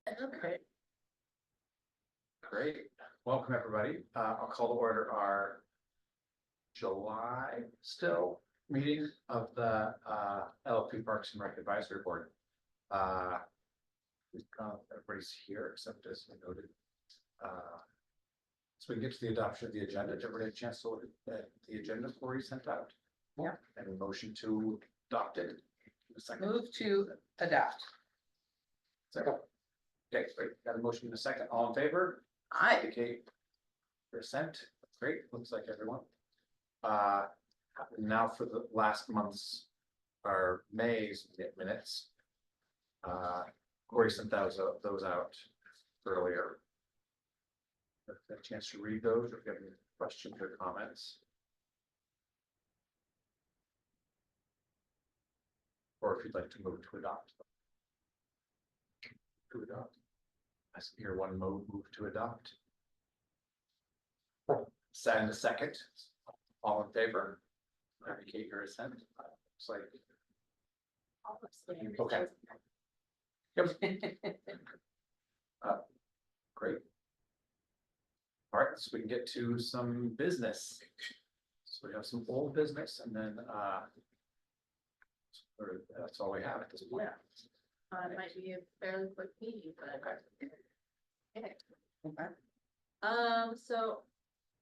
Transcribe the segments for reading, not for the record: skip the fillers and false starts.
Okay. Great. Welcome, everybody. I'll call to order our July still meeting of the LFP Parks and Rec Advisory Board. Everybody's here except as we noted. So we can get to the adoption of the agenda. Did everybody have a chance to look at the agenda before you sent out? Yeah. And a motion to adopt it. A second. Move to adopt. Second. Okay, great. Got a motion in a second. All in favor? Aye. Indicate percent. Great, looks like everyone. Now for the last month's, our May's minutes. Corey sent those out earlier. If you have a chance to read those, or if you have any questions or comments. Or if you'd like to move to adopt. To adopt. I see here one move to adopt. Send a second. All in favor? Indicate your assent. Looks like. Okay. Yep. Great. All right, so we can get to some business. So we have some old business and then that's all we have at this point. It might be a fairly quick meeting, but. Okay. Okay. So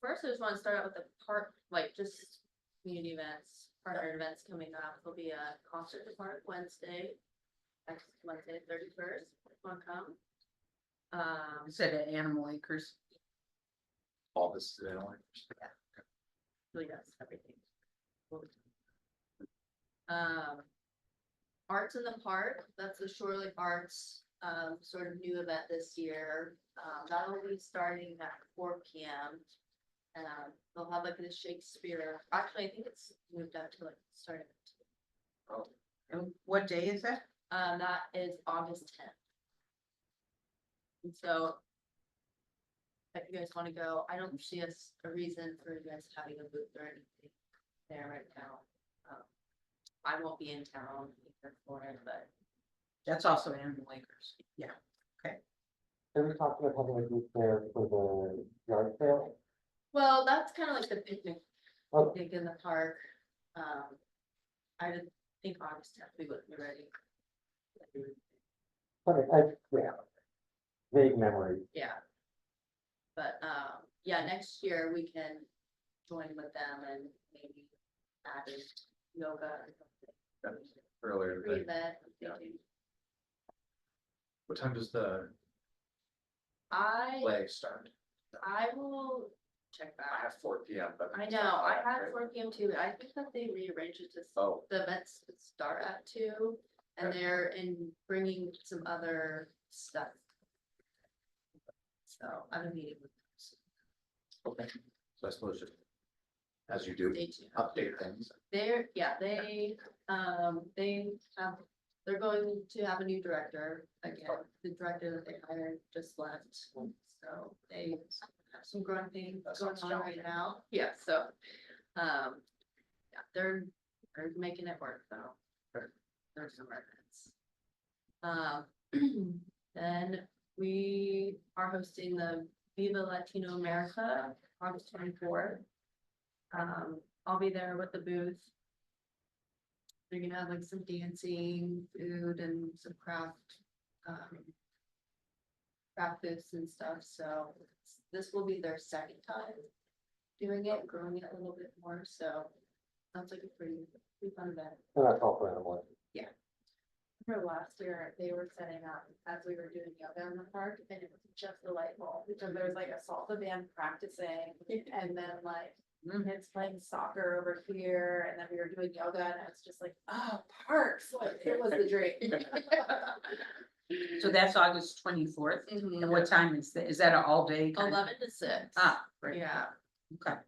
first I just want to start out with the park, like just community events, partner events coming up. There'll be a concert at Park Wednesday, next Wednesday, 31st. Want to come? Is it at Animal Acres? All this is Really does everything. Arts in the Park, that's the Shorely Arts, sort of new event this year. That'll be starting at 4 p.m. They'll have like this Shakespeare, actually, I think it's moved up to like starting. Oh, And what day is that? That is August 10th. And so, if you guys want to go, I don't see a reason for you guys having a booth or anything there right now. I won't be in town either for it, but That's also Animal Acres. Yeah. Are we talking about having a group there for the yard sale? well, that's kind of like the picnic Oh. in the park. I didn't think August 10th we would be ready. Okay, yeah. Vague memory. Yeah. But yeah, next year we can join with them and maybe add in yoga or something. earlier today. Pre-event, Yeah. thinking. What time does the I play start? will check I back. have 4 p.m. but. I know, I had 4 p.m. too, but I think that they rearranged it to Oh, the events would start at 2, and Okay. they're bringing some other stuff. So I'm meeting with them. okay. So I suppose just as you do, Stay tuned. update things. They're they're going to have a new director again. The director that they hired just left, so they have some growing things That going sounds on right now. Yeah, so yeah, they're making it work though. Okay. There's some events. Then we are hosting the Viva Latino America August 24th. I'll be there with the booth. They're gonna have like some dancing, food and some craft booths and stuff, so this will be their second time doing it, growing it a little bit more, so sounds like a pretty fun event. And that's all for animal. For last year, they were setting up as we were doing yoga in the park, and it was just delightful, because there was like a salsa band practicing, and then like kids playing soccer over here, and then we were doing yoga, and it's just like, oh, parks, like, it was the dream. So that's August 24th. Mm-hmm. And what time is that? Is that an all day? kind of- 11 to 6. Ah, right. Yeah, Okay.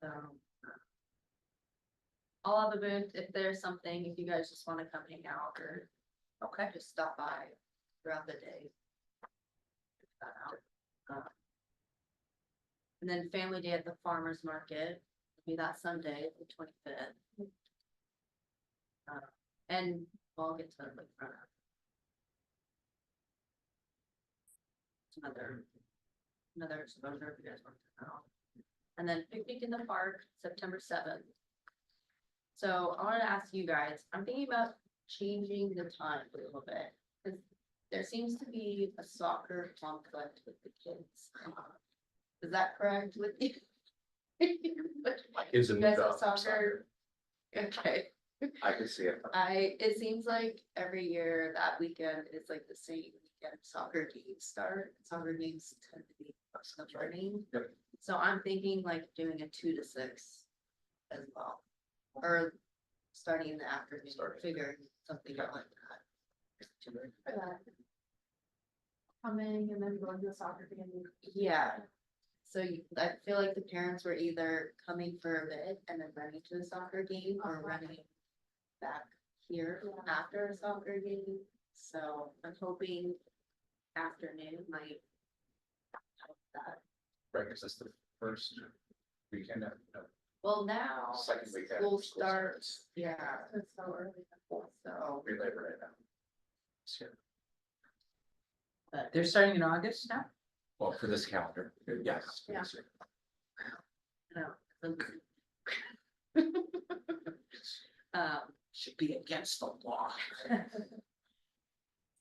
so. I'll have a booth if there's something, if you guys just wanna come hang out or Okay. just stop by throughout the day. Check that out. And then family day at the farmer's market, will be that Sunday, the 25th. And I'll get to Lakefront. Another exposure if you guys want to know. And then picnic in the park, September 7th. So I wanted to ask you guys, I'm thinking about changing the time a little bit, because there seems to be a soccer conflict with the kids. Is that correct with you? Kids You in guys the have soccer? Okay. I can see it. It seems like every year that weekend is like the same weekend soccer games start. Soccer games tend to be the morning. Yep. So I'm thinking like doing a 2 to 6 as well. Or starting in the afternoon, figuring something out like that. For that. Coming and then going to the soccer game. Yeah. So I feel like the parents were either coming for a bit and then running to a soccer game or running back here Yeah. after a soccer game. So I'm hoping afternoon might help that. Right, because it's the first weekend of, Well, now second weekend. school of starts, yeah, It's so early. so, We labor right now. So, But they're starting in August now? well, for this calendar, yes. Yeah. no. Should be against the law.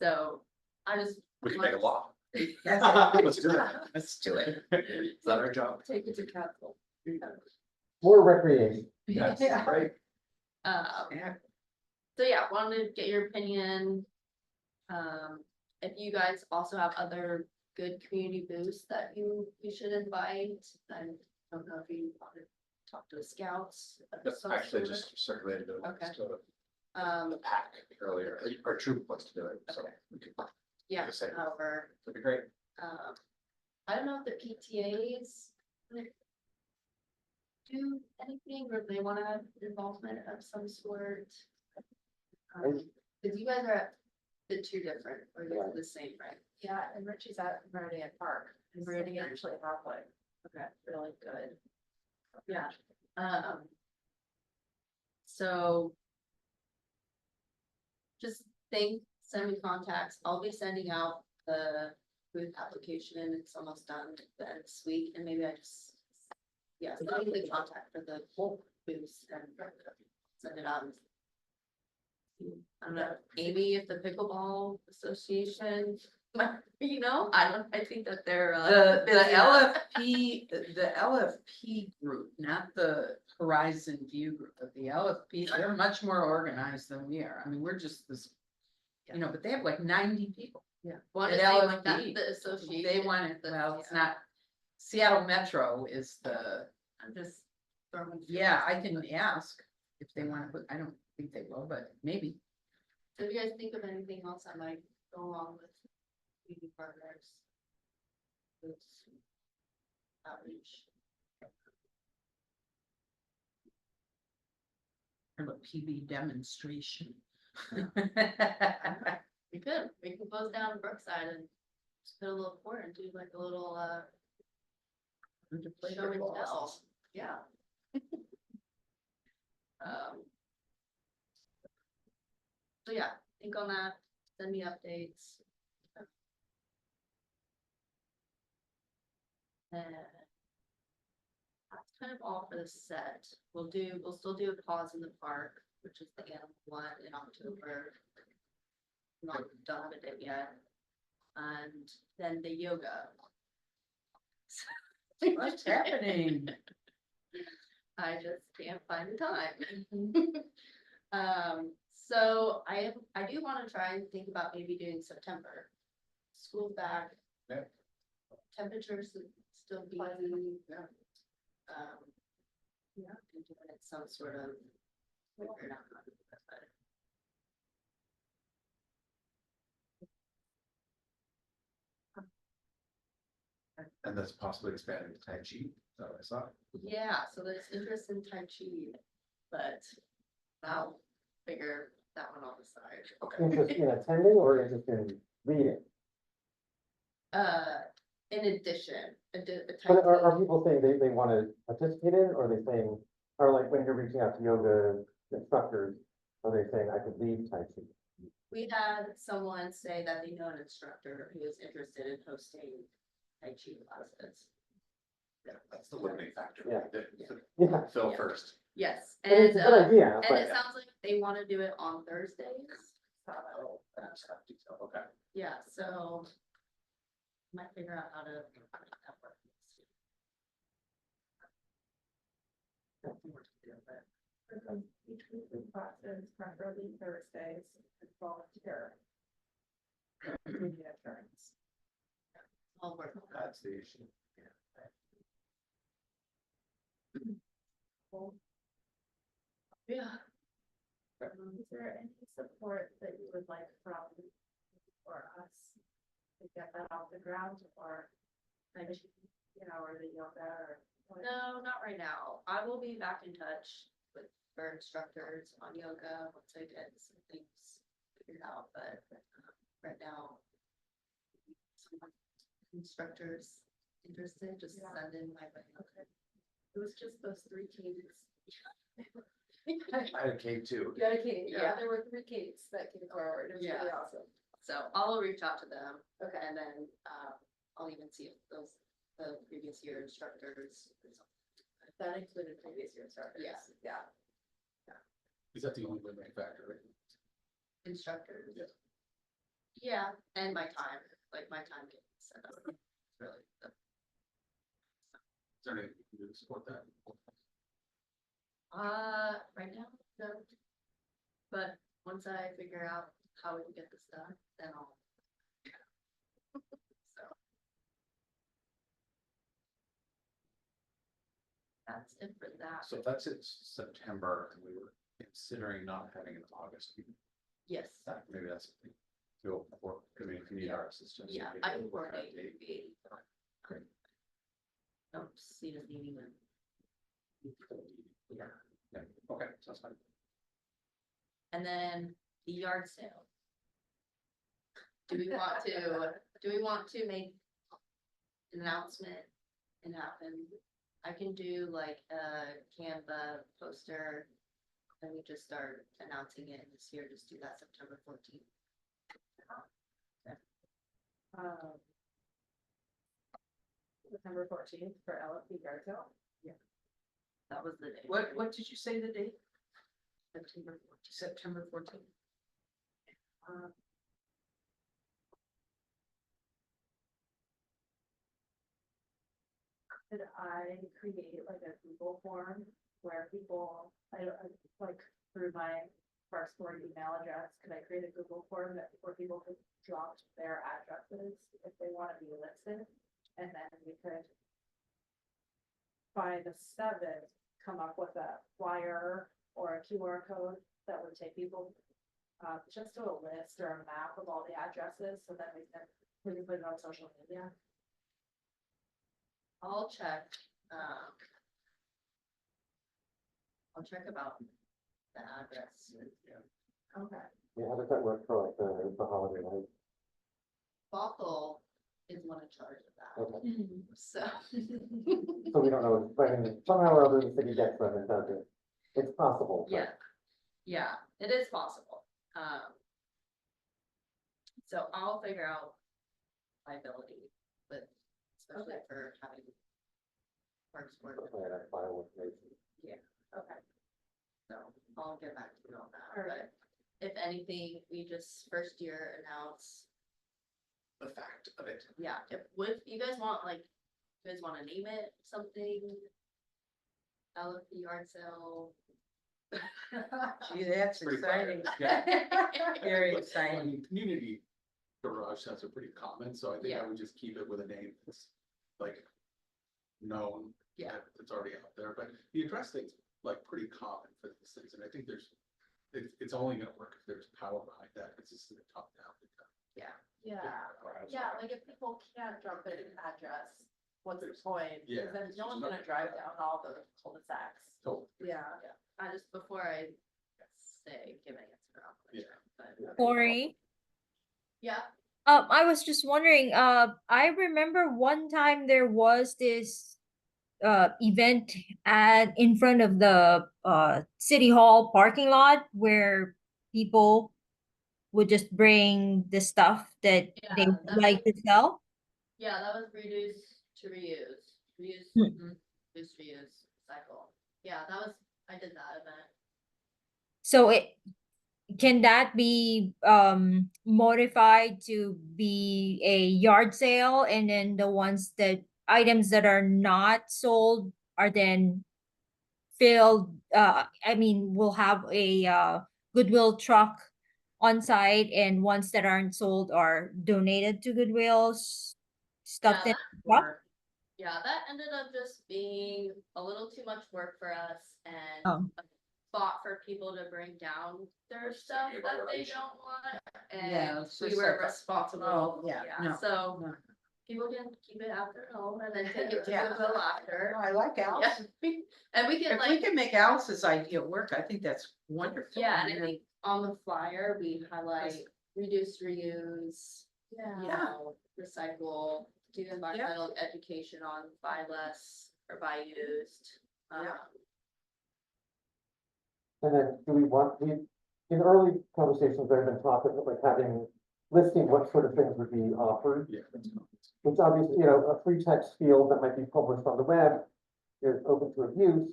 So I just We can make a law. Yes. Let's do it. Let's do it. Is that our job? take it to council. More recreation. Yes, Yeah. right. Yeah. So yeah, wanted to get your opinion. If you guys also have other good community booths that you should invite, I don't know if you want to talk to the scouts. of Yep, some actually sort. just circulated it Okay. to Um, the pack earlier, our troop wants to do it, so. Okay. we could- yeah, the same. however, That'd be great. I don't know if the PTAs do anything or if they want to have involvement of some sort. Cause you guys are at the two different, or you're the same, right? Yeah, and Richie's at Meridian Park. And Meridian actually have like Okay. really good. Yeah, so. Just send me contacts, I'll be sending out the booth application, it's almost done this week, and maybe I just. Yeah, send me the contact for the whole booths and send it out. I don't know, Amy, if the pickleball association, I think that they're. The LFP group, not the Horizon View group, but the LFP, they're much more organized than we are. I mean, we're just this. But they have like 90 people. Yeah. Wanna At say like that's LFP, the association. They want it, well, it's Yeah. not, Seattle Metro is the, I'm just throwing. yeah, I can ask if they want to put, I don't think they will, but maybe. So if you guys think of anything else that might go along with community partners? Groups, outreach. Have a PB demonstration. We can close down Brookside and just put a little court and do like a little, show and tell, yeah. So yeah, think on that, send me updates. And that's kind of all for the set. We'll still do a pause in the park, which is the animal one in October. Not done with it yet. And then the yoga. What's happening? I just can't find the time. So I do wanna try and think about maybe doing September. School's back. Yeah. Temperatures still be. Yeah. Yeah, and doing it some sort of. figuring out how to do that better. And that's possibly expanding to Tai Chi, so I saw. Yeah, so there's interest in Tai Chi, but I'll figure that one on the side. Okay, Interest in attending or interest in reading? In addition, a Tai But are Chi. people saying they want to participate in, or are they saying, or like when you're reaching out to yoga instructors, are they saying I could leave Tai Chi? We had someone say that they know an instructor who is interested in hosting Tai Chi classes. Yeah, that's the limiting factor. Yeah. The- Phil Yeah. first. Yes, And it's a good idea, and but it sounds like they wanna do it on Thursdays. Oh, that's that detail, okay. Yeah, so. Might figure out how to make that work. Each weekly classes, preferably Thursdays, and volunteer. Doing the adjourns. I'll work on that. That's the issue. Yeah. Is there any support that you would like from or us to get that off the ground or like, or the yoga or? what? No, not right now. I will be back in touch with for instructors on yoga once I get some things figured out, but right now. Some instructors interested, just Yeah. send in my way. Okay. It was just those 3 cases. I had a cake too. Yeah, okay, Yeah. yeah, there were 3 cases that came forward. It was really Yeah. awesome. So I'll reach out to them. Okay. And then, I'll even see if the previous year instructors. That included previous year starters. Yeah. Yeah. Is that the only limiting factor? Right? Instructors. Yeah. Yeah, and my time, like my time getting set up. It's really the Is there anything you can do to support that? right now, no. But once I figure out how we can get this done, then I'll. So. That's it for that. So that's it, September, and we were considering not having an August meeting. Yes, Maybe that's something. Feel for, I mean, if you need our assistance. yeah, maybe I can we'll work out a coordinate. date. Maybe. Great. Don't see us needing them. Yeah, yeah, okay, sounds fine. And then the yard sale. Do we want to make an announcement and happen? I can do like a Canva poster. And we just start announcing it this year, just do that September 14th. September 14th for LFP Yard Sale. That was the day. What did you say the date? September 14th. September 14th. Um, Could I create like a Google form where people, like through my first board email address, could I create a Google form where people could drop their addresses if they want to be listed? And then we could by the 7th, come up with a flyer or a QR code that would take people just to a list or a map of all the addresses, so that we can put it on social media. I'll check about the address. Okay. yeah, how does that work for like the holiday, like, Bothell is one in charge of that, okay, so. so we don't know, but I mean, somehow or other the city gets them and does it. It's possible. but- Yeah, it is possible. So I'll figure out liability, but especially Okay. for having. Parks board, Yeah, that's file information. Okay. so I'll get back to you on that, All right. but if anything, we just first year announce. The fact of it. Yeah, if you guys want, like, you guys wanna name it something? LFP Yard Sale. Gee, that's Pretty exciting. Yeah. Very Well, I exciting. mean, community garage sales are pretty common, so I think Yeah. I would just keep it with a name that's like known. Yeah. that It's already out there, but the address thing's like pretty common for these things, and I think it's only gonna work if there's power behind that, it's just gonna top down. Yeah, like if people can't drop their address, what's the point? Yeah. Because then no one's gonna drive down all the cul-de-sacs. So, Yeah. I just, before I say giving it to them. Yeah. But, Corey, yeah, I was just wondering, I remember one time there was this event in front of the city hall parking lot where people would just bring the stuff that Yeah, they would that like to sell? Yeah, that was reduce to reuse, Hmm. reuse cycle. Yeah, that was, I did that event. So can that be modified to be a yard sale, and then the ones that items that are not sold are then filled, I mean, we'll have a Goodwill truck on site, and ones that aren't sold are donated to Goodwill's stuffed in that- the truck? Yeah, that ended up just being a little too much work for us and Oh. a spot for people to bring down their stuff that they don't want. Yeah, And it's we just were like a- responsible. Oh, yeah, no, So no. people can keep it at their home and then take it to Yeah. Goodwill after. I like Yeah, Alice. and we can If we like, can make Alice's idea work, I think that's wonderful. yeah, and I think on the flyer, we highlight reduce, reuse. Yeah. Recycle, do environmental education on buy less or buy used. Yeah. And then do we want, in early conversations, there have been talk of like having, listing what sort of things would be offered. Yeah. That's fine. Which obviously, you know, a free text field that might be published on the web is open to abuse.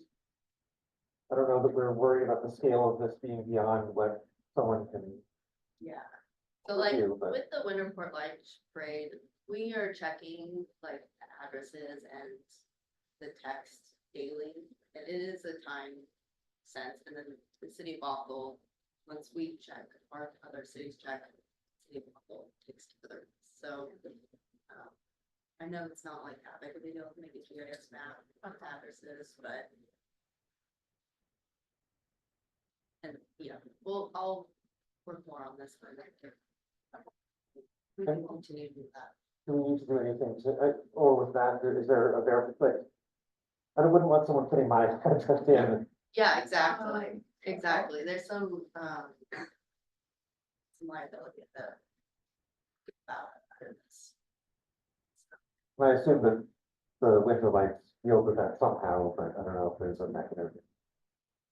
I don't know that we're worried about the scale of this being beyond what someone can Yeah. So like do, but. with the Winterport Light Parade, we are checking like addresses and the text daily. And it is a time sense, and then the city of Bothell, once we check, or other cities check, city of Bothell takes care of it. So, I know it's not like that big of a deal to make a GIS map of addresses, but. And, yeah, I'll work more on this one. We can continue to do that. Do we need to do anything to, or with that, is there a like, I wouldn't want someone putting my address in. Yeah, exactly, exactly. There's some liability at the. I assume that the winter lights deals with that somehow, but I don't know if there's a mechanism.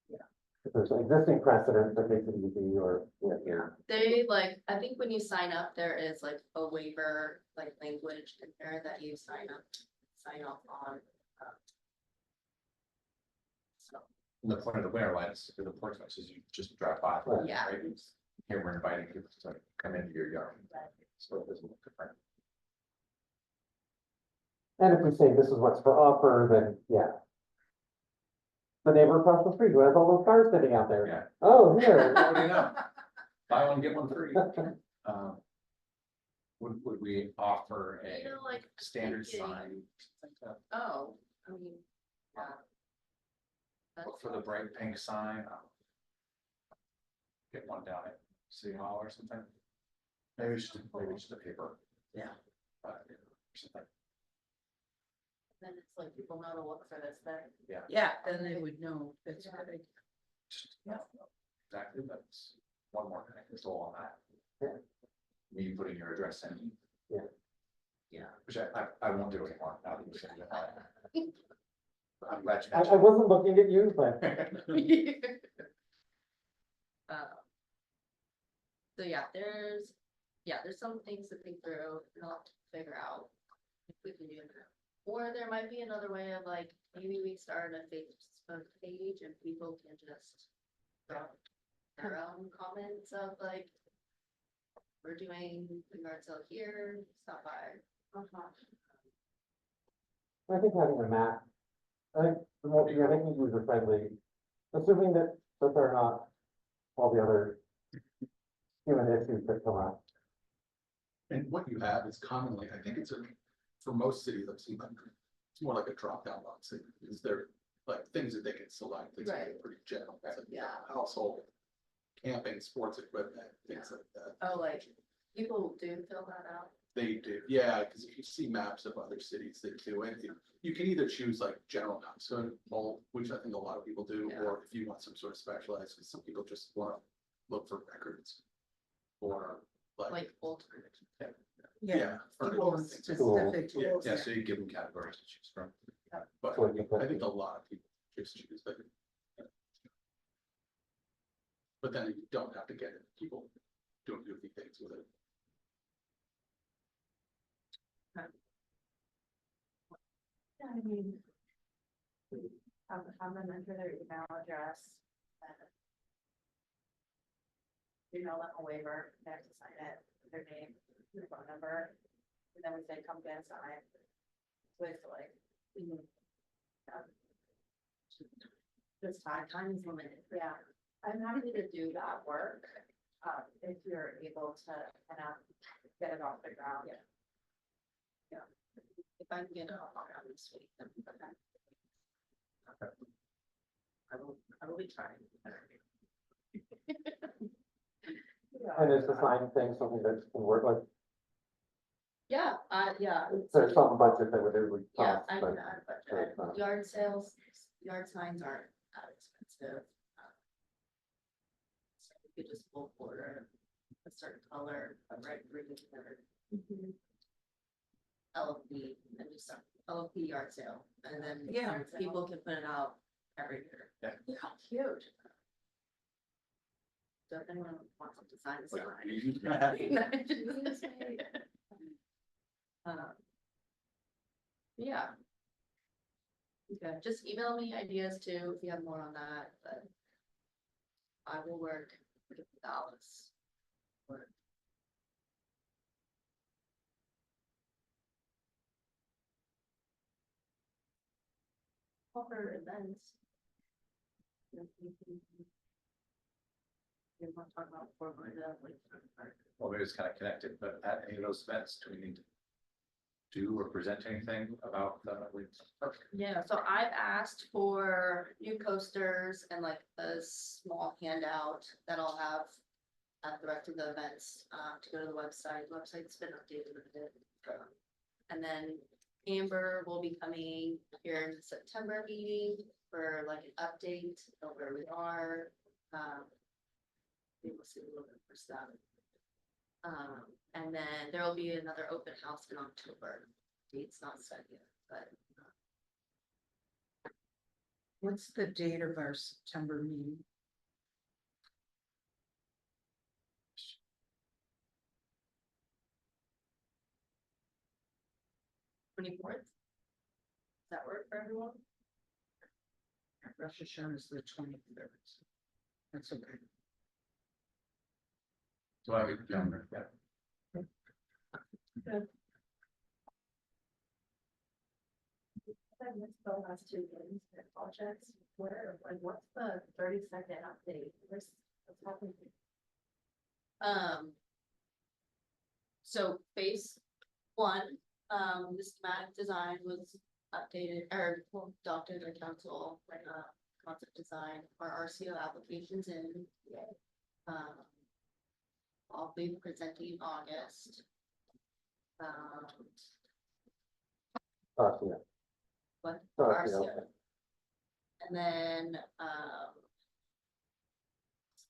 Yeah. If there's an existing precedent that makes it easy or, yeah. They like, I think when you sign up, there is like a waiver, like language in there that you sign off on. So, And the point of the winter lights, the port lights is you just drive by. Right. Yeah. Right? Here we're inviting people to come into your yard. So it doesn't look different. And if we say this is what's for offer, then, yeah. The neighbor across the street who has all those cars sitting out there. Yeah. Oh, here. What do you know? Buy one, get one free. Would we offer you a know, like, standard thinking- sign? oh, I mean, yeah. That's For the bright pink sign? Get one down at City Hall or something? Maybe just a paper. Yeah. Or something. Then it's like people know to look for this thing. Yeah, then they would know that's right. Yeah. Exactly, that's one more thing, that's all on that. Yeah. Me putting your address in. Yeah. Yeah. Which I won't do anymore now that you said that. I'm glad you I mentioned. wasn't looking at you, but So there's some things to think through and I'll have to figure out if we can do that. Or there might be another way of like, maybe we start a Facebook page and people can just drop their own comments of like, we're doing the yard sale here, stop by. I think having a map, I think the more, you're making user friendly, assuming that there are not all the other human issues that come up. And what you have is commonly, I think for most cities, I've seen like, it's more like a drop down box. Is there like things that they can select, that's Right. pretty general, it's like Yeah. household, camping, sports equipment, things like that. Oh, like, people do fill that out. They do, yeah, because if you see maps of other cities that do it, you can either choose like general maps, so all, which I think a lot of people do, Yeah. or if you want some sort of specialized, because some people just want to look for records. Or Like old. yeah. for Tools, things. specific Yeah, tools. Yeah, so you give them categories to choose from. But So you put- I think a lot of people just choose that. But then you don't have to get people doing goofy things with it. Yeah, I mean. Have them enter their email address. and Email them a waiver, they have to sign it, their name, their phone number, and then we say, come get signed. With like. This time is limited, yeah, I'm happy to do that work, if you're able to kind of get it off the ground. If I can get it off around this week, then okay. I will be trying. And is the sign thing something that can work, like, Yeah, yeah. there's some budget that would Yeah, cost, I but can add but it's budget. not. Yard sales, yard signs aren't that expensive. So you could just bulk order a certain color, a bright green or LFP and just LFP yard sale. And then Yeah. people can put it out every year. Yeah. Huge. So if anyone wants to sign the Like, sign. Yeah. Okay, just email me ideas too, if you have more on that, but I will work with Dallas. Other events. You want to talk about before going to that, like, Well, maybe it's kind of connected, but at any of those events, do we need to do or present anything about the? yeah, so I've asked for new coasters and like a small handout that I'll have at the rest of the events, to go to the website. The website's been updated a bit. And then Amber will be coming here in the September meeting for like an update of where we are. We will see a little bit more stuff. And then there will be another open house in October. Date's not set yet, but What's the date of our September meeting? $24th. Does that work for everyone? Rosh Hashanah is the 23rd. That's okay. Do I read the calendar? Yeah. I missed the last two games, their projects, where, like, what's the 30-second update? What's happening? So phase one, the schematic design was updated or well, adopted by council, like concept design for RCO applications in. I'll be presenting in August. Yeah. What? Oh, RCO. yeah, okay. And then,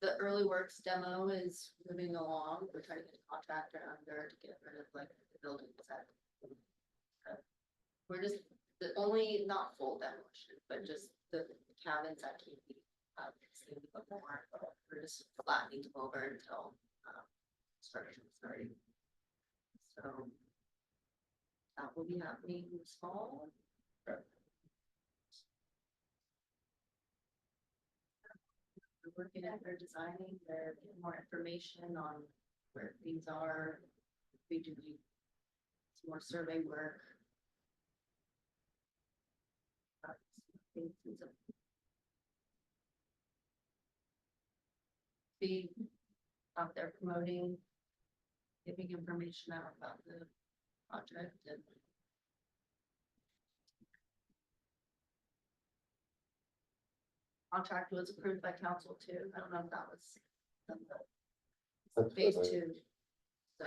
the early works demo is moving along. We're trying to get a contractor under to get rid of like the building set. We're just, the only, not full demolition, but just the cabins that can be, we're just flattening them over until, structure is ready. So. That will be happening this fall. We're working at their designing, they're getting more information on where things are. We do some more survey work. Be out there promoting, giving information out about the project and. Contract was approved by council too. I don't know if that was. That's Phase for the- 2. So,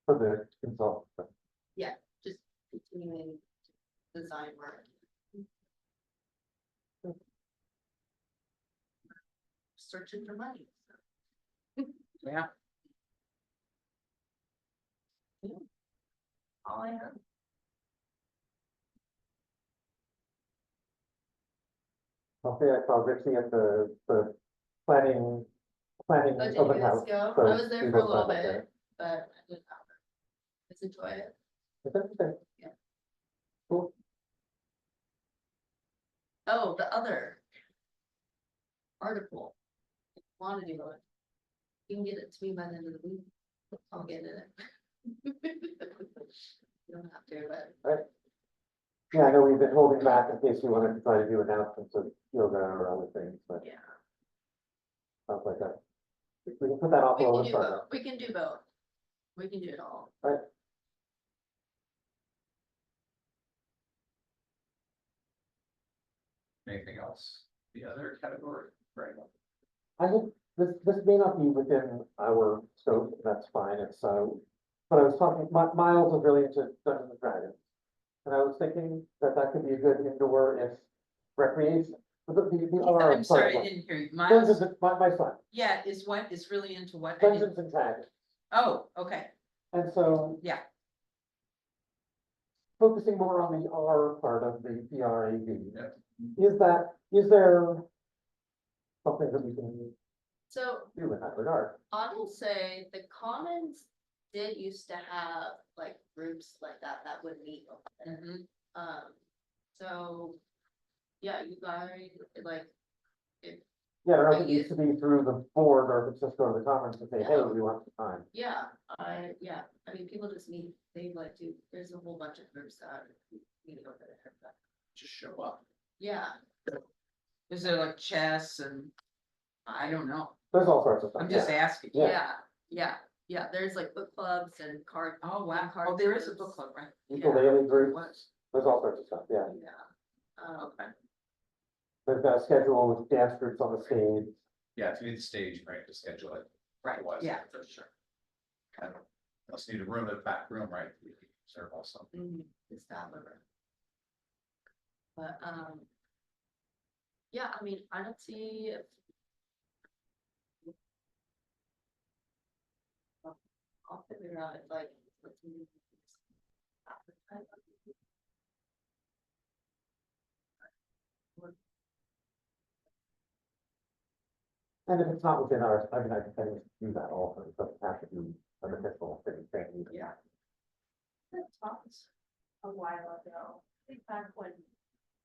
For the consultant. yeah, just continuing design work. Searching for money. Yeah. All I have. Okay, I saw Richie at the planning planning But did open you guys house. go? so I was there we for a both little went bit, there. but I did not. Let's enjoy it. Is that okay? Yeah. Cool. Oh, the other article. Want to do it. You can get it to me by the end of the week. I'll get it. You don't have to, but Yeah, I know we've been holding back in case you wanted to try to do announcements of yoga or other things, but yeah. sounds like that. We can put that off a We can little do further. both. We can do both. We can do it all. Anything else? The other category, right? I think this may not be within our scope, that's fine, it's but I was talking, Miles is really into Dungeons and Dragons. And I was thinking that that could be a good indoor-ish recreation. But the other I'm sorry, I part of didn't hear you. Dungeons, Miles, my son, yeah, is what, is really into what? I didn't- Dungeons and Dragons, Oh, okay, and so. Yeah. Focusing more on the R part of the PRAD. Yeah. Is there something that we can So do in that regard? I will say the commons did used to have like groups like that would meet over there. mhm, So, yeah, you guys, like, Yeah, I don't know if Are it needs to be through the board or if it's just go to the conference and say, hey, No. we want some time. yeah, I mean, people just meet, they like do, there's a whole bunch of groups that meet over there, but, Just show up. yeah. is there like chess and, I don't know, There's all sorts of stuff. I'm just yeah. asking. Yeah, there's like book clubs and card. Oh, wow, card oh, there is a groups. book club, right? Equal Yeah, daily it groups, was. there's all sorts of stuff, yeah. Yeah. Okay. They've got a schedule with dance groups on the stage. Yeah, if you need the stage, right, to schedule it. Right, Otherwise, yeah. For sure. Kind of, unless you need a room in the back room, right? We can serve also. It's that liver. But, yeah, I mean, I don't see if. I'll figure out if like. let's move this. And if it's not within our, I mean, I can do that also, it doesn't have to be an official city thing. Yeah. I talked a while ago, I think back when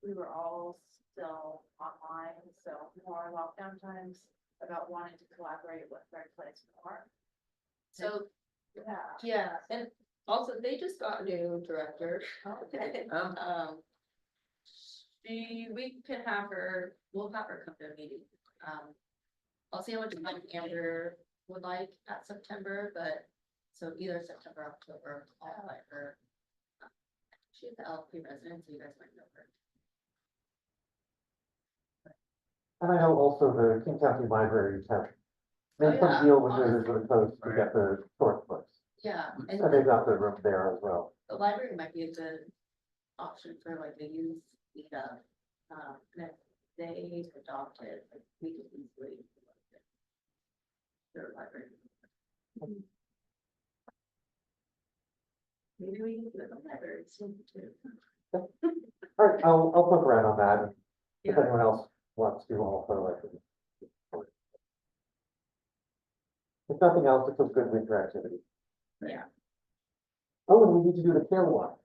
we were all still online, so more lockdown times, about wanting to collaborate with Red Place more. So, Yeah. yeah, and also they just got a new director. Um, We can have her, we'll have her come to a meeting. I'll see how much time Andrew would like at September, but, so either September, or October, I'll let her. She's the LFP resident, so you guys might know her. And I know also the King County Libraries have made some yeah, deal with honestly. Wizards of the Coast to get the source books. Yeah, And and they've got the room there as well. the library might be a good option for like the youth meetup. And if they adopted, like, we could easily. Their library. Maybe we can do it in the library soon too. All right, I'll poke around on that, and if Yeah. anyone else wants to also like. If nothing else, it's a good winter activity. Yeah. Oh, and we need to do the kale walk.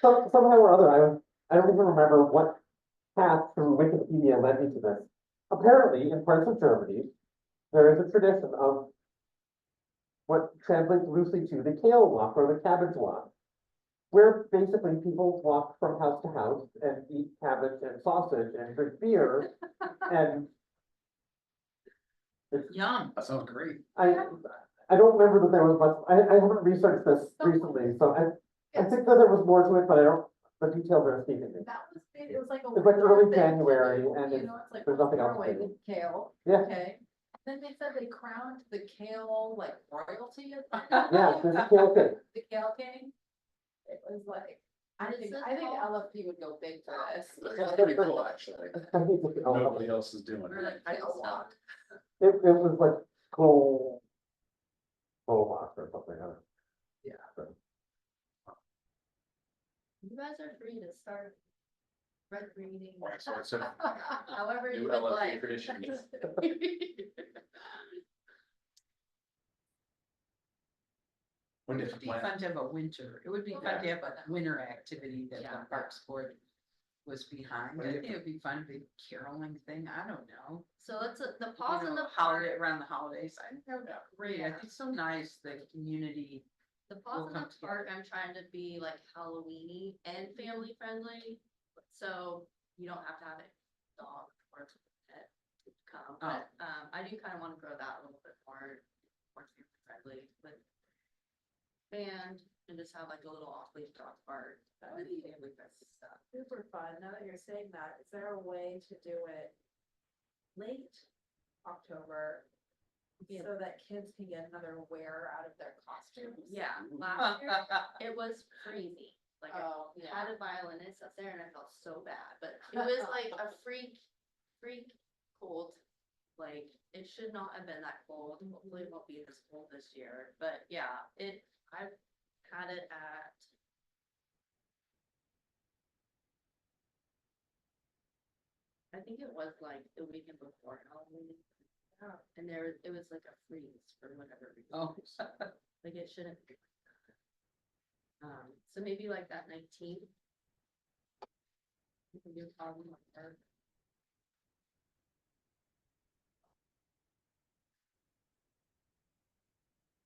Somehow or other, I don't even remember what path through Wikipedia led me to this. Apparently, in parts of Germany, there is a tradition of what translates loosely to the kale walk or the cabbage walk, where basically people walk from house to house and eat cabbage and sausage and drink beer. And it's, Yum. That sounds great. I don't remember that there was much, I haven't researched this recently, so I think that there was more to it, but I don't, the details are escaping me. That was, it was like a. It's like winter early thing to January, do, and you it's- know, it's like, there's nothing throw else away to do. the kale, Yeah, okay? Then they said they crowned the kale like royalty. yeah, there's a kale cake. The kale king. It was like, What is I this think called? LFP would go big for this. It's pretty cool, actually. I need to- oh, Nobody else is doing Or it. like kale stock. It was like coal walk or something, I don't know. You guys are free to start recreating. All sorts of However you new would LFP like. traditions. When It did would you be plan? fun to have a winter, it would be fun to have a winter activity that the Parks Board was behind. I think it would be fun, big caroling thing, I don't know. So it's the You pause in know, the holiday, park, around the holidays, I think that would be great, I think it's so nice, the community. the pause in come the park, I'm trying to be like Halloweeny and family friendly. So you don't have to have a dog or pet to come, but, I do kind of want to grow that a little bit more family friendly with band and just have like a little off-leash dog park. That would be family friendly stuff. super fun. Now that you're saying that, is there a way to do it late October? Yeah. So that kids can get another wear out of their costumes? Yeah, last year it was crazy. Like I Oh, had yeah. a violinist up there and I felt so bad, but it was like a freak cold. Like it should not have been that cold. Hopefully it won't be this cold this year. But yeah, I've had it at. I think it was like the weekend before Halloween. And it was like a freeze for whatever reason. Oh. Like it shouldn't be. So maybe like that 19th. You can do a problem like that.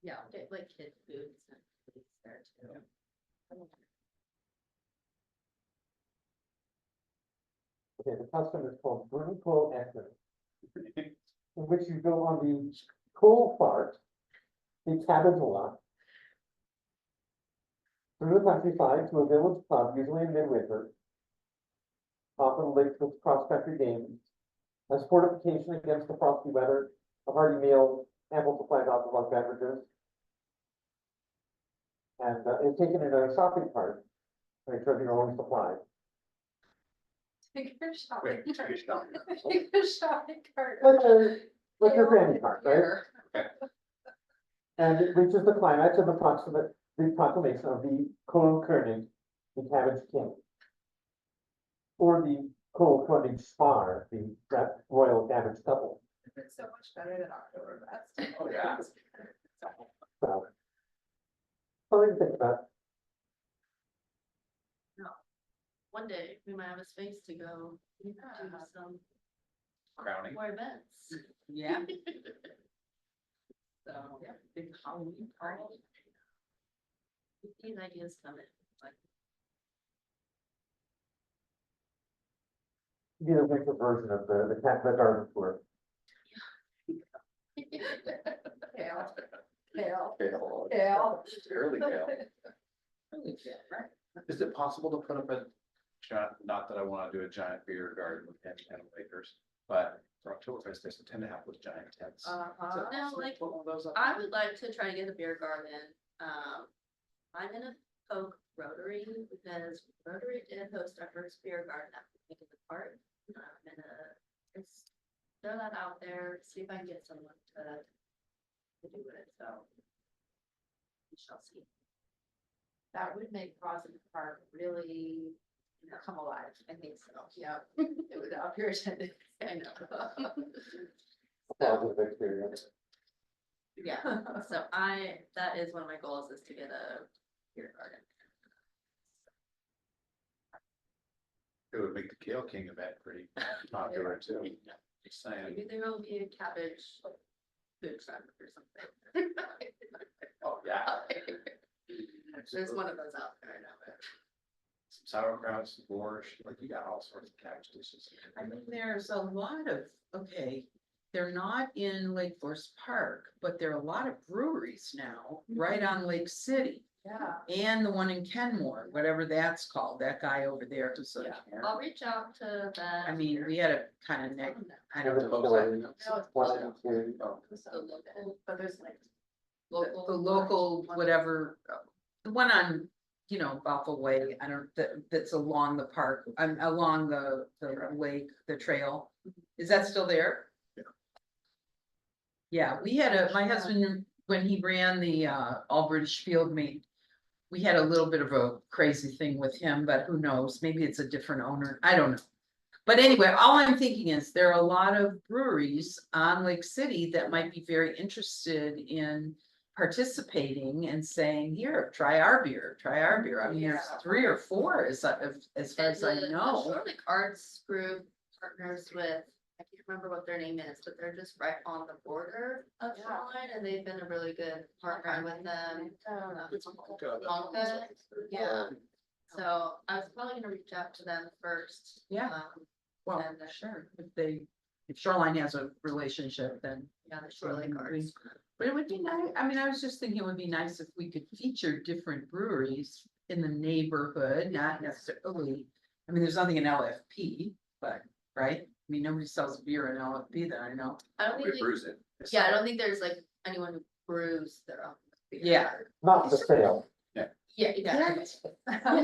Yeah, I'll get like kid foods and things there too. Okay, the custom is called Burning Coal Exit, in which you go on the coal fart, the cabbage lot, through the countryside to a village pub, usually in midwinter, often linked with cross-country games, as fortification against the frosty weather, a hearty meal, ample supply of alcoholic beverages, and it's taken in a shopping cart, to make sure that you're always supplied. Take your shopping Wait, cart. take your shopping Take your shopping cart. Like your granny cart, right? And it reaches the climax of the proclamation of the Kol König, the Cabbage King. Or the Kol König Spar, the royal cabbage couple. It's so much better than Oktoberfest. Oh, yeah. So, something to think about. One day we might have a space to go do some Crowning. more events. Yeah. So, yeah, big Halloween party. These ideas come in, like, Be the winter version of the garden tour. Kale, kale, Kale. kale. Early kale. Really good, right? Is it possible to put up a giant, not that I wanna do a giant beer garden with 10 acres, but for Oktoberfest, they tend to have those giant tents. Is it Uh-huh. No, possible to like, put one of those up? I would like to try to get a beer garden. I'm gonna poke Rotary because Rotary did host our first beer garden at the park. I'm gonna just throw that out there, see if I can get someone to do it, so. We shall see. That would make Crosby Park really come alive. I think so. Yeah, it would up your attendance. I know. Positive experience. Yeah, so that is one of my goals is to get a beer garden. It would make the Kale King event pretty popular too. Just saying. Maybe there will be a cabbage food truck or something. Oh, yeah. There's one of those out there, I know. Some sauerkraut, some borscht, like you got all sorts of cabbage dishes. I mean, there's a lot of, okay, they're not in Lake Forest Park, but there are a lot of breweries now, right on Lake City. Yeah. And the one in Kenmore, whatever that's called, that guy over there who's like, I'll reach out to that. I mean, we had a kind of neck, I don't There's know. one and two. But there's like. The local, whatever, the one on, you know, Buffalo Way, I don't, that's along the park, along the lake, the trail. Is that still there? Yeah. Yeah, we had my husband, when he ran the All British Field Meet, we had a little bit of a crazy thing with him, but who knows, maybe it's a different owner, I don't know. But anyway, all I'm thinking is there are a lot of breweries on Lake City that might be very interested in participating and saying, here, try our beer, try our beer. I mean, there's 3 or 4 as far as I The know. Shore Lake Arts Group partners with, I can't remember what their name is, but they're just right on the border of Yeah. Shoreline, and they've been a really good partner with them. It's Monka that- Monka, yeah. So I was probably gonna reach out to them first. Yeah. Well, And, sure, if Shoreline has a relationship, then. Yeah, the Shore Lake Mhm. Arts. But it would be nice, I mean, I was just thinking it would be nice if we could feature different breweries in the neighborhood, not necessarily. I mean, there's nothing in LFP, but, right? I mean, nobody sells beer in LFP that I know. I don't We think, bruise it. yeah, I don't think there's like anyone who brews their own beer. Yeah. Not for sale. Yeah, exactly.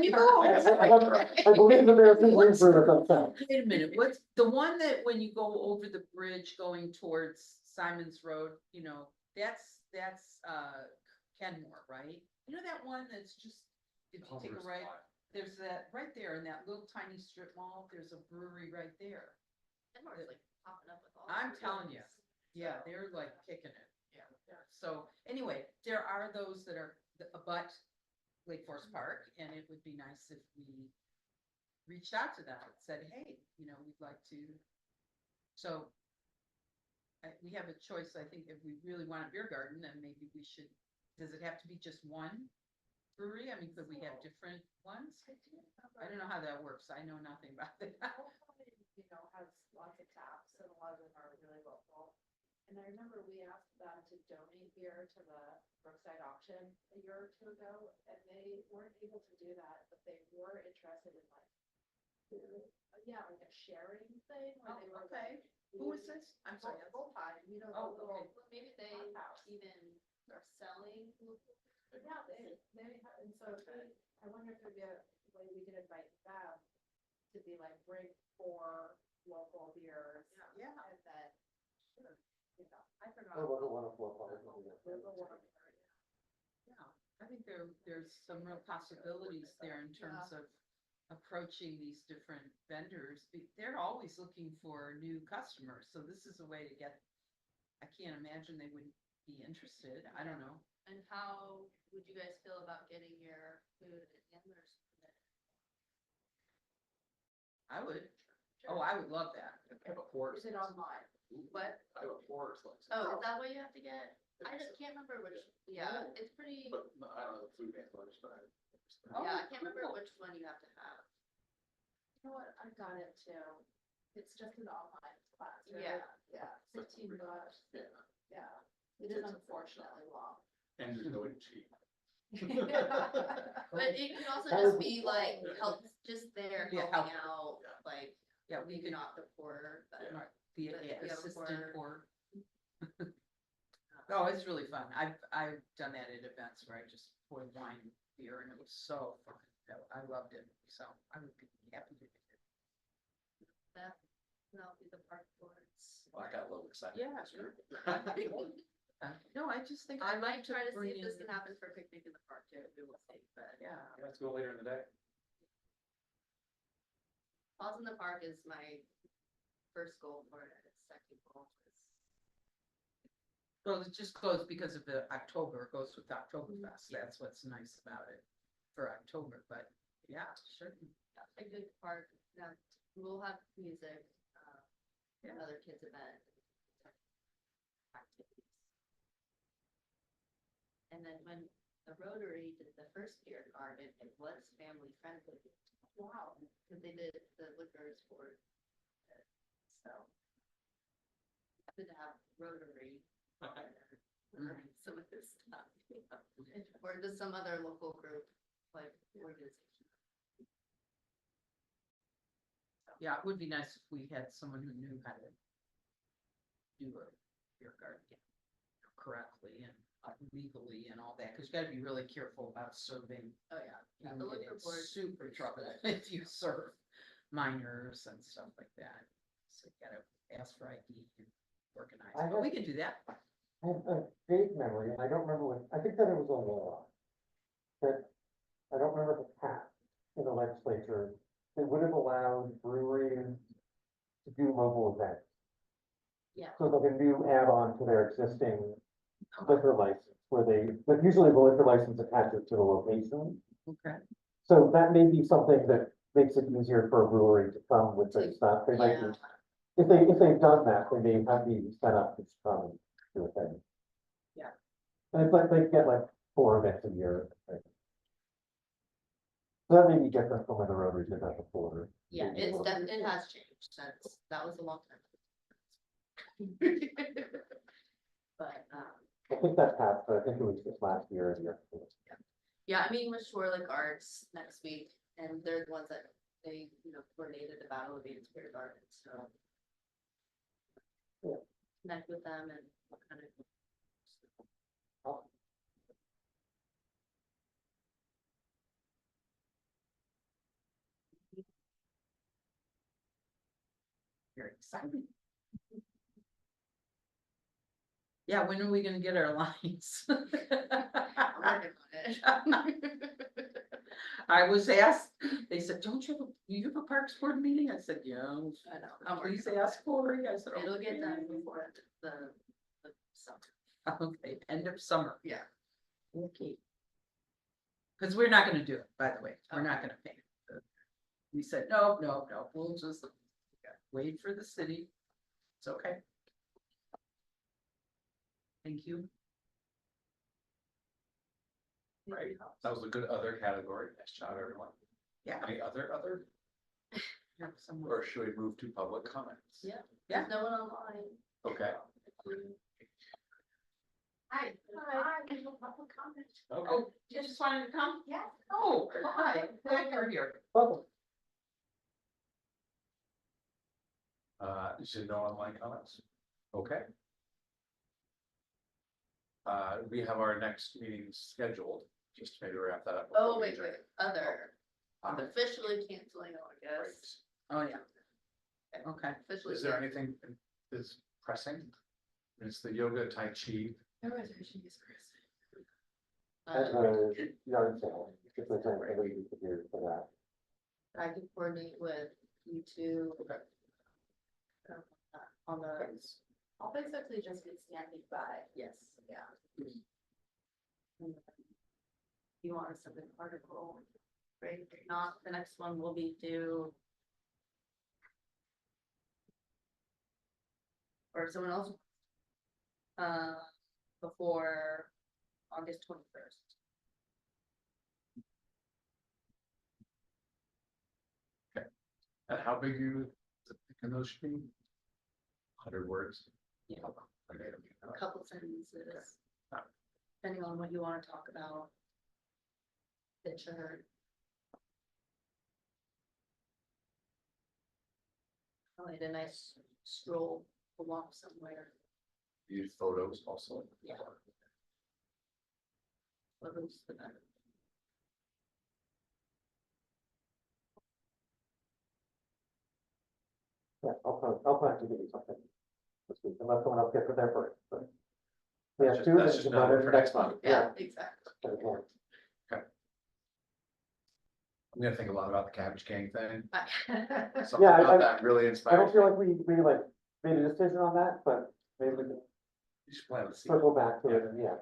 You I go. believe that there are some breweries that sell. Wait a minute, what's the one that when you go over the bridge going towards Simon's Road, you know, that's Kenmore, right? You know that one that's just, if you take a right, there's that, right there in that little tiny strip mall, there's a brewery right there. Kenmore's like popping up with all. I'm the telling you, breweries, yeah, so. they're like kicking it. Yeah. So anyway, there are those that are abut Lake Forest Park, and it would be nice if we reached out to them and said, hey, you know, we'd like to. So we have a choice, I think, if we really want a beer garden, then maybe we should, does it have to be just one brewery? I mean, could we have different ones? I don't know how that works. I know nothing about it. You know, has lots of taps and a lot of them are really local. And I remember we asked them to donate beer to the Brookside auction a year or 2 ago, and they weren't able to do that, but they were interested in like, yeah, like a sharing thing where they were Okay. like. Who is this? I'm sorry. Bullpine, you know, Oh, the little. okay. Maybe they even are selling. Yeah, and so I wonder if there'd be a way we could invite them to be like, bring 4 local beers. Yeah. And then, sure, you know, I forgot. There wasn't one of four public. There's a one. Yeah, I think there's some real possibilities there in terms of approaching these different vendors. They're always looking for new customers, so this is a way to get, I can't imagine they wouldn't be interested. I don't know. And how would you guys feel about getting your food and handlers permit? I would. Oh, I would love that. I have a forest. Is it online? What? I have a forest license. Oh, is that what you have to get? I just can't remember which, yeah, it's pretty, But no, I don't know the food handlers, but I. yeah, I can't remember which one you have to have. You know what, I got it too. It's just an online class, right? Yeah. Yeah, $15. Yeah, Yeah, it is unfortunately long. and there's no way to cheat. But it can also just be like, help, just there Yeah, helping help. out, like, Yeah, we maybe could not the porter, but. be But an yeah, assistant for- for. Oh, it's really fun. I've done that at events where I just poured wine and beer and it was so fun. I loved it. So I would be happy to do it. That'll be the park boards. Well, I got a little excited. Yeah, That's sure. great. No, I just think I I'd might like to try to see bring if this in, can happen for a picnic in the park too, we will see, but. yeah. Let's go later in the day. Falls in the Park is my first goal for it, second goal is. Well, it just goes because of the October, it goes with Oktoberfest. That's what's nice about it for October, but yeah, sure. A good park, yeah, we'll have music, Yeah. another kids event. Activities. And then when the Rotary did the first beer garden, it was family friendly. Wow, because they did the liquors for it. So. Good to have Rotary. Some of this stuff, or just some other local group, like organization. Yeah, it would be nice if we had someone who knew how to do a beer garden correctly and legally and all that, because you gotta be really careful about serving. Oh, yeah. You Yeah, can the get liquor in board. super trouble if you serve minors and stuff like that. So you gotta ask for ID and organize, I but we have- can do that. I have a vague memory, and I don't remember what, I think that it was a law. That I don't remember the past in the legislature, that would have allowed breweries to do mobile events. Yeah. So like a new add-on to their existing liquor license, where they, but usually the liquor license attaches to the location. Okay. So that may be something that makes it easier for a brewery to come with their stuff. They might Yeah. be, if they've done that, they may have the set up to come and do a thing. Yeah. And it's like, they get like 4 events a year. Right? So that may be different from when the Rotary did that before. Yeah, Maybe a it's little bit. it has changed since, that was a long time. But, I think that passed, but I think it was just last year or the year before. yeah, I'm meeting with Shoreline Arts next week, and they're the ones that they, coordinated the Battle of Eden Spirit Garden, so. Yeah. Connect with them and what kind of. Very exciting. Yeah, when are we gonna get our lines? I'm working on it. I was asked, they said, don't you have a Parks Board meeting? I said, yeah. I know, I'm Please working on ask Cory. I said, it. It'll get done "Okay." before the summer. Okay, end of summer. Yeah. Okay. Cause we're not gonna do it, by the way. We're not gonna pay. We said, no, we'll just wait for the city. It's okay. Thank you. Right, that was a good other category. Nice job, everyone. Yeah. Any other, Have someone- or should we move to public comments? Yeah. Yeah. There's no one online. Okay, Hi. Hi, we have a public comment. okay. Oh, you just wanted to come? Yeah. Oh, hi, glad you're here. Welcome. You should know online comments. Okay. We have our next meeting scheduled, just to maybe wrap that up. Oh, before we wait, adjourn. other, Um, officially canceling August. Oh, yeah. Okay. Officially. Is there anything that's pressing? It's the yoga, Tai Chi. At the yard sale, if there's anybody who could do for that. I can coordinate with you two. Okay. On the, I'll basically just be standing by. yes, yeah. You want us to an article, great, if not, the next one will be due. Or someone else. Before August 21st. And how big you, can those be? 100 words? Yeah. Okay. A couple sentences. Okay. Depending on what you wanna talk about. Picture. Probably a nice stroll, a walk somewhere, Use photos also. Yeah. photos the better. Yeah, I'll plan to give you something this week, unless someone else gets it there first, but. We have two, That's then just you can run another it for next next month, Yeah, exactly. Okay. I'm gonna think a lot about the Cabbage Gang thing. Something Yeah, about that really I inspired. don't feel like we like made a decision on that, but maybe we can You should plan to see. circle back to it, and yeah.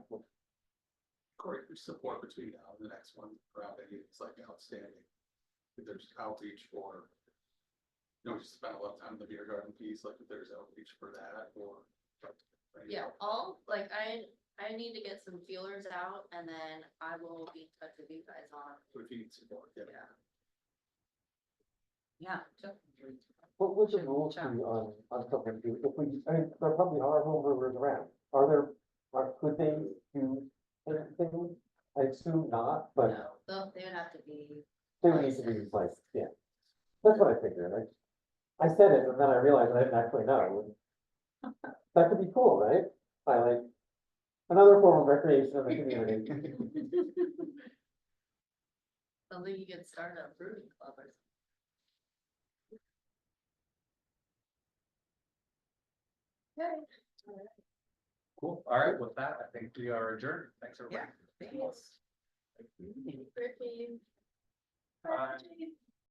Corey, we support between now and the next one, around it's like outstanding. If there's outreach for. We just spent a lot of time in the beer garden piece, like if there's outreach for that or. Yeah, I need to get some feelers out and then I will be in touch with you guys on, But if you need support, yeah. Yeah. Definitely. What would the Should rules be check. on something, if we, I mean, there probably are home brewers around, could they do anything? I assume not, but no, they would have to be, they would need to be like, yeah. That's what I figured, I said it, and then I realized I didn't actually know. That could be cool, right? I like, another form of recreation in the community. something you could start a brewing club or something. Cool. All right, with that, I think we are adjourned. Thanks, everybody. Yeah. Thanks. Griffey. Bye. Chief.